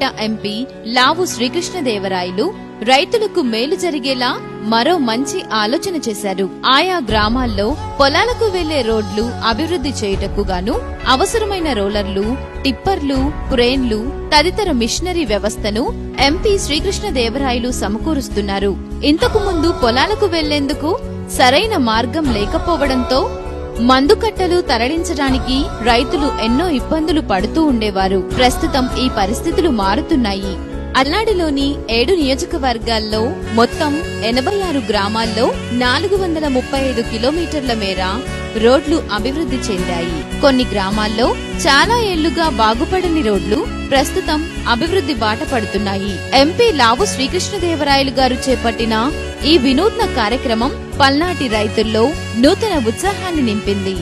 MP లావు శ్రీకృష్ణదేవరాయలు రైతులకు మేలు జరిగేలా మరో మంచి ఆలోచన చేశారు. ఆయా గ్రామాల్లో పొలాలకు వెళ్లే రోడ్లు అభివృద్ధి చేయుటకు గాను అవసరమైన రోలర్లు, టిప్పర్లు, క్రేన్లు తదితర మిషనరీ వ్యవస్థను ఎంపీ శ్రీకృష్ణదేవరాయలు సమకూరుస్తున్నారు. ఇంతకు ముందు పొలాలకు వెళ్లేందుకు సరైన మార్గం లేకపోవడంతో మందుకట్టలు తరలించడానికి రైతులు ఎన్నో ఇబ్బందులు పడుతూ ఉండేవారు. ప్రస్తుతం ఈ పరిస్థితులు మారుతున్నాయి. అల్నాడులోని 7 నియోజకవర్గాల్లో మొత్తం 86 గ్రామాల్లో 435 కిలోమీటర్ల మేర రోడ్లు అభివృద్ధి చెందాయి. కొన్ని గ్రామాల్లో చాలా ఏళ్లుగా బాగుపడని రోడ్లు ప్రస్తుతం అభివృద్ధి బాట పడుతున్నాయి. ఎంపీ లావు శ్రీకృష్ణదేవరాయలు గారు చేపట్టిన ఈ వినూత్న కార్యక్రమం పల్నాటి రైతుల్లో నూతన ఉత్సాహాన్ని నింపింది.